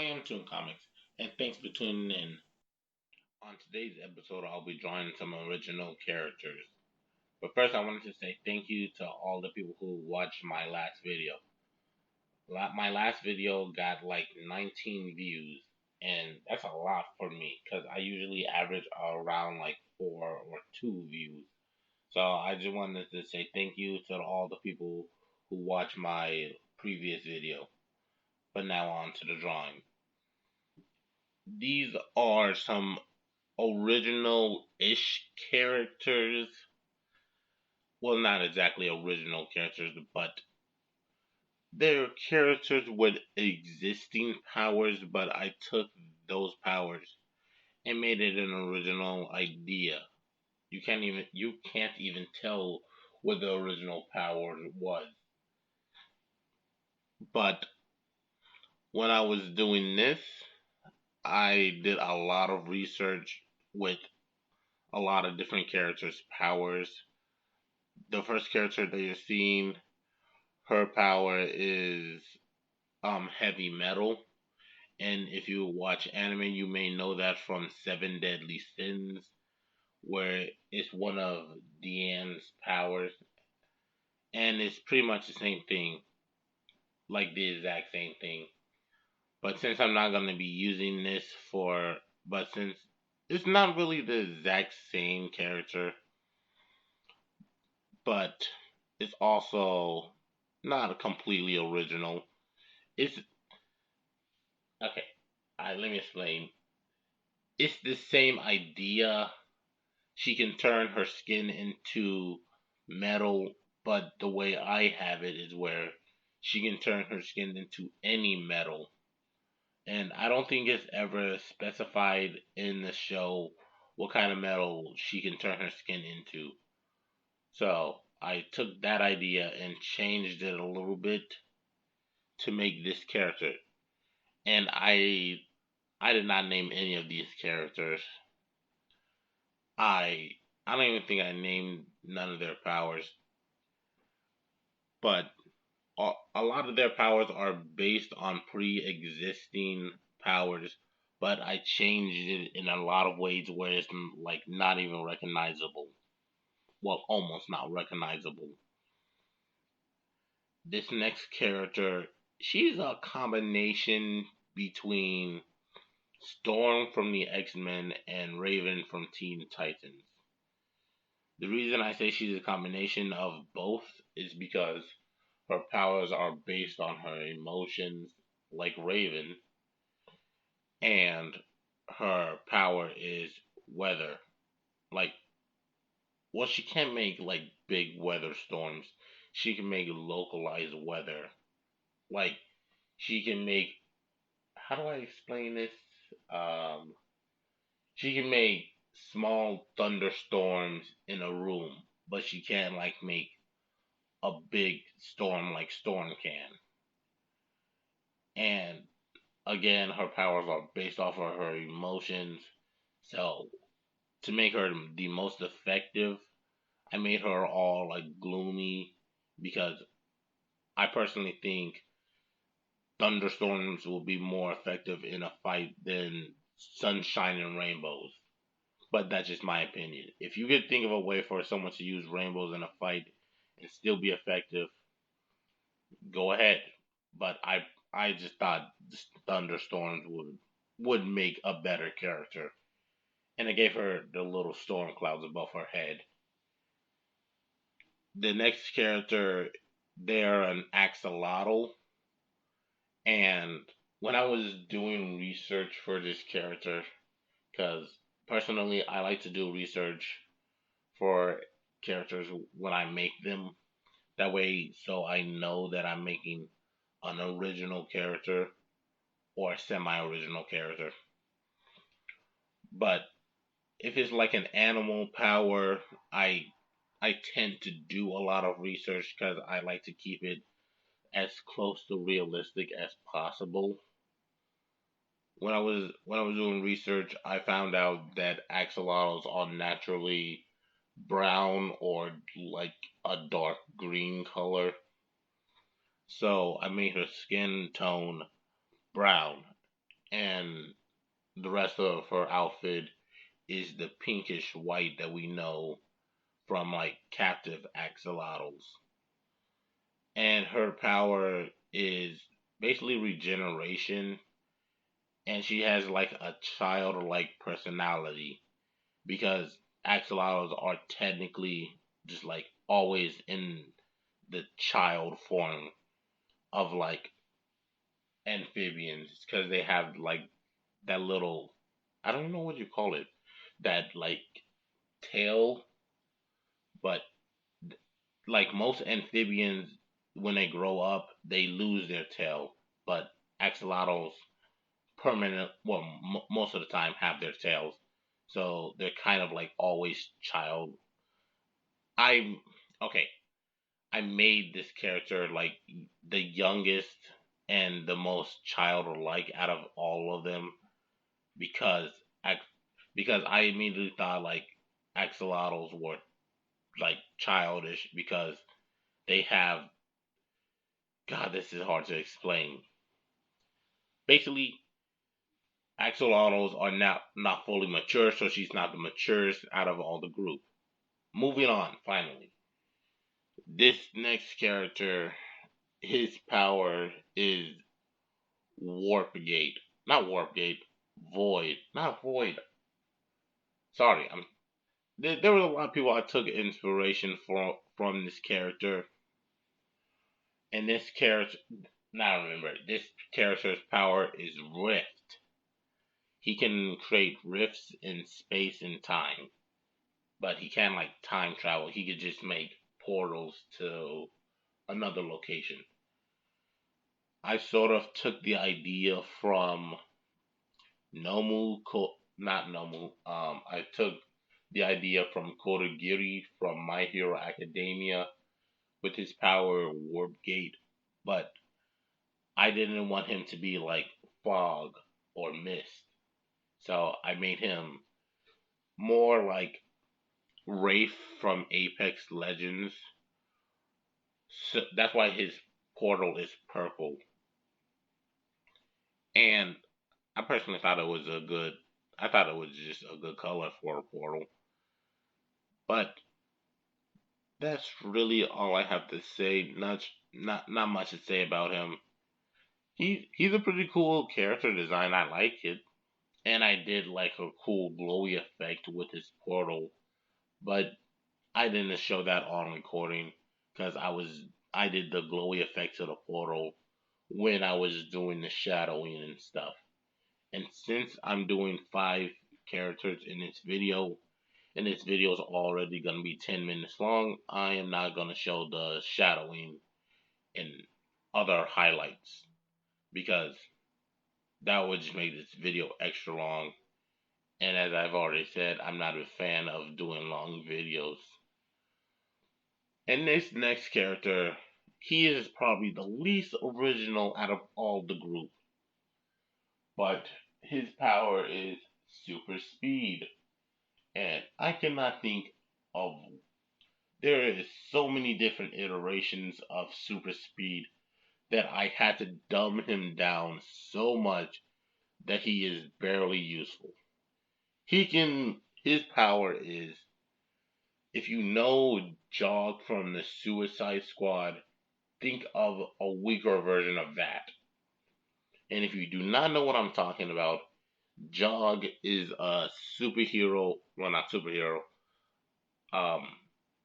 am Toon Comics, and thanks for tuning in. On today's episode, I'll be drawing some original characters. But first, I wanted to say thank you to all the people who watched my last video. My last video got like 19 views, and that's a lot for me because I usually average around like 4 or 2 views. So I just wanted to say thank you to all the people who watched my previous video. But now on to the drawing. These are some original-ish characters. Well, not exactly original characters, but they're characters with existing powers, but I took those powers and made it an original idea. You can't even tell what the original power was. But when I was doing this, I did a lot of research with a lot of different characters' powers. The first character that you're seeing, her power is heavy metal. And if you watch anime, you may know that from Seven Deadly Sins, where it's one of Deanne's powers. And it's pretty much the same thing, like the exact same thing. But since I'm not going to be using this but since it's not really the exact same character, but it's also not completely original. It's okay. Let me explain. It's the same idea. She can turn her skin into metal, but the way I have it is where she can turn her skin into any metal. And I don't think it's ever specified in the show what kind of metal she can turn her skin into. So I took that idea and changed it a little bit to make this character. And I did not name any of these characters. I I don't even think I named none of their powers, but a lot of their powers are based on pre-existing powers, but I changed it in a lot of ways where it's like not even recognizable. Well, almost not recognizable. This next character, she's a combination between Storm from the X-Men and Raven from Teen Titans. The reason I say she's a combination of both is because her powers are based on her emotions, like Raven, and her power is weather. Like, well, she can't make like big weather storms. She can make localized weather. Like, she can make. How do I explain this? Um, she can make small thunderstorms in a room, but she can't like make a big storm like Storm can. And again, her powers are based off of her emotions. So to make her the most effective, I made her all like gloomy because I personally think thunderstorms will be more effective in a fight than sunshine and rainbows. But that's just my opinion. If you could think of a way for someone to use rainbows in a fight and still be effective, go ahead. But I just thought thunderstorms would make a better character, and I gave her the little storm clouds above her head. The next character, they're an axolotl, and when I was doing research for this character, because personally I like to do research for characters when I make them. That way, so I know that I'm making an original character or a semi-original character. But if it's like an animal power, I I tend to do a lot of research because I like to keep it as close to realistic as possible. When I was doing research, I found out that axolotls are naturally brown or like a dark green color. So I made her skin tone brown. the rest of her outfit is the pinkish white that we know from like captive axolotls. And her power is basically regeneration, and she has like a childlike personality because axolotls are technically just like always in the child form of like amphibians because they have like that little, I don't know what you call it, that like tail, but like most amphibians when they grow up they lose their tail, but axolotls permanent, well, most of the time have their tails, so they're kind of like always child. I okay, I made this character like the youngest and the most childlike out of all of them because because I immediately thought like axolotls were like childish because they have, God, this is hard to explain. Basically, axolotls are not fully mature, so she's not the maturest out of all the group. Moving on, finally. This next character, his power is Warpgate. Not Warpgate, Void. Not Void. Sorry, there were a lot of people I took inspiration from this character. And this character, now remember, this character's power is Rift. He can create rifts in space and time, but he can't like time travel. He could just make portals to another location. I sort of took the idea from not Nomu. I took the idea from Kodagiri from My Hero Academia with his power Warp Gate, but I didn't want him to be like fog or mist, so I made him more like Wraith from Apex Legends. So that's why his portal is purple. And I personally thought it was a good. I thought it was just a good color for a portal. But that's really all I have to say. Not much to say about him. He's a pretty cool character design. I like it, and I did like a cool glowy effect with his portal. But I didn't show that on recording because I did the glowy effect to the portal when I was doing the shadowing and stuff. And since I'm doing 5 characters in this video, and this video is already going to be 10 minutes long, I am not going to show the shadowing and other highlights because that would just make this video extra long. And as I've already said, I'm not a fan of doing long videos. And this next character, he is probably the least original out of all the group, but his power is super speed. And I cannot think of, there is so many different iterations of super speed that I had to dumb him down so much that he is barely useful. His power is, if you know Jog from the Suicide Squad, think of a weaker version of that. And if you do not know what I'm talking about, Jog is a superhero, well, not superhero. Um,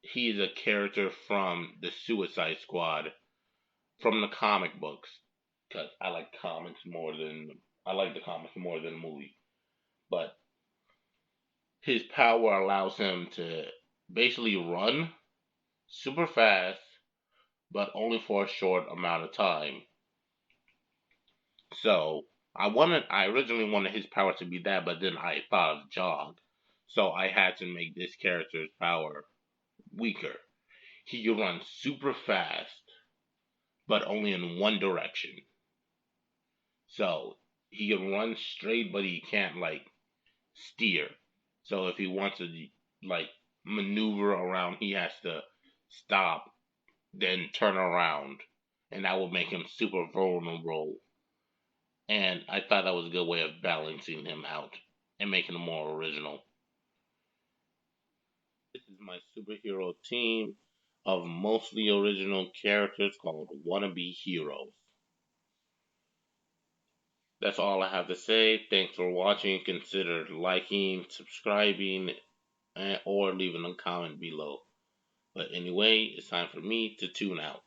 he is a character from the Suicide Squad from the comic books because I like the comics more than the movie. But his power allows him to basically run super fast, but only for a short amount of time. So I originally wanted his power to be that, but then I thought of Jog, so I had to make this character's power weaker. He can run super fast, but only in one direction. So he can run straight, but he can't like steer. So if he wants to like maneuver around, he has to stop, then turn around, and that will make him super vulnerable. And I thought that was a good way of balancing him out and making him more original. This is my superhero team of mostly original characters called Wannabe Heroes. That's all I have to say. Thanks for watching. Consider liking, subscribing, or leaving a comment below. But anyway, it's time for me to tune out.